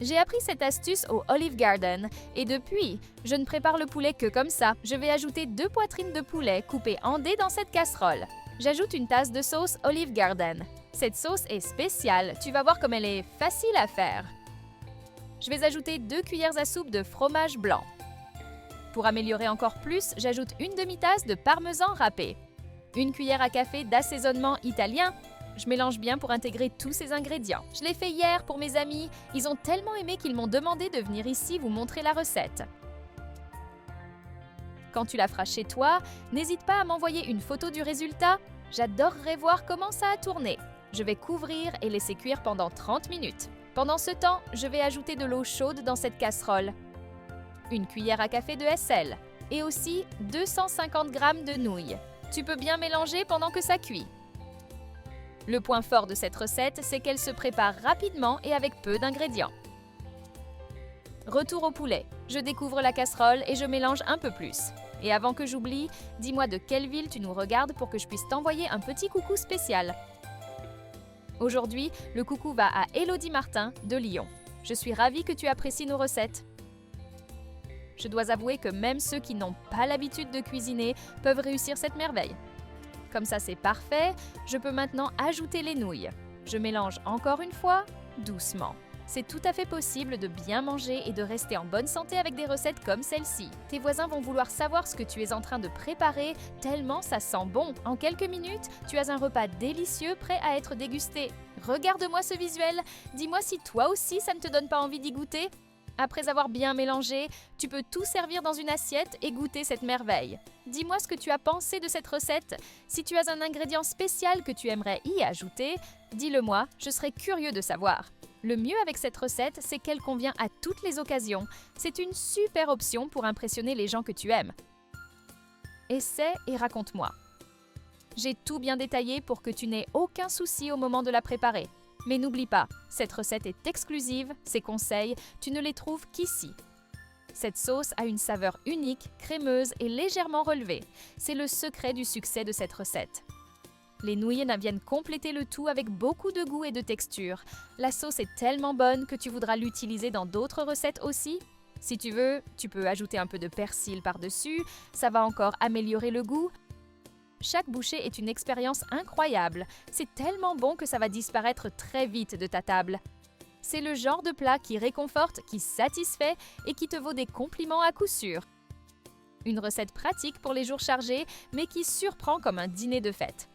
J'ai appris cette astuce au Olive Garden et depuis, je ne prépare le poulet que comme ça. Je vais ajouter 2 poitrines de poulet coupées en dés dans cette casserole. J'ajoute une tasse de sauce Olive Garden. Cette sauce est spéciale, tu vas voir comme elle est facile à faire. Je vais ajouter 2 cuillères à soupe de fromage blanc. Pour améliorer encore plus, j'ajoute une demi-tasse de parmesan râpé. Une cuillère à café d'assaisonnement italien. Je mélange bien pour intégrer tous ces ingrédients. Je l'ai fait hier pour mes amis. Ils ont tellement aimé qu'ils m'ont demandé de venir ici vous montrer la recette. Quand tu la feras chez toi, n'hésite pas à m'envoyer une photo du résultat. J'adorerais voir comment ça a tourné. Je vais couvrir et laisser cuire pendant 30 minutes. Pendant ce temps, je vais ajouter de l'eau chaude dans cette casserole. Une cuillère à café de sel et aussi 250 g de nouilles. Tu peux bien mélanger pendant que ça cuit. Le point fort de cette recette, c'est qu'elle se prépare rapidement et avec peu d'ingrédients. Retour au poulet. Je découvre la casserole et je mélange un peu plus. Et avant que j'oublie, dis-moi de quelle ville tu nous regardes pour que je puisse t'envoyer un petit coucou spécial. Aujourd'hui, le coucou va à Élodie Martin de Lyon. Je suis ravie que tu apprécies nos recettes. Je dois avouer que même ceux qui n'ont pas l'habitude de cuisiner peuvent réussir cette merveille. Comme ça, c'est parfait. Je peux maintenant ajouter les nouilles. Je mélange encore une fois, doucement. C'est tout à fait possible de bien manger et de rester en bonne santé avec des recettes comme celle-ci. Tes voisins vont vouloir savoir ce que tu es en train de préparer, tellement ça sent bon. En quelques minutes, tu as un repas délicieux prêt à être dégusté. Regarde-moi ce visuel. Dis-moi si toi aussi, ça ne te donne pas envie d'y goûter. Après avoir bien mélangé, tu peux tout servir dans une assiette et goûter cette merveille. Dis-moi ce que tu as pensé de cette recette. Si tu as un ingrédient spécial que tu aimerais y ajouter, dis-le-moi, je serais curieux de savoir. Le mieux avec cette recette, c'est qu'elle convient à toutes les occasions. C'est une super option pour impressionner les gens que tu aimes. Essaie et raconte-moi. J'ai tout bien détaillé pour que tu n'aies aucun souci au moment de la préparer. Mais n'oublie pas, cette recette est exclusive, ces conseils, tu ne les trouves qu'ici. Cette sauce a une saveur unique, crémeuse et légèrement relevée. C'est le secret du succès de cette recette. Les nouilles viennent compléter le tout avec beaucoup de goût et de texture. La sauce est tellement bonne que tu voudras l'utiliser dans d'autres recettes aussi. Si tu veux, tu peux ajouter un peu de persil par-dessus, ça va encore améliorer le goût. Chaque bouchée est une expérience incroyable. C'est tellement bon que ça va disparaître très vite de ta table. C'est le genre de plat qui réconforte, qui satisfait et qui te vaut des compliments à coup sûr. Une recette pratique pour les jours chargés, mais qui surprend comme un dîner de fête.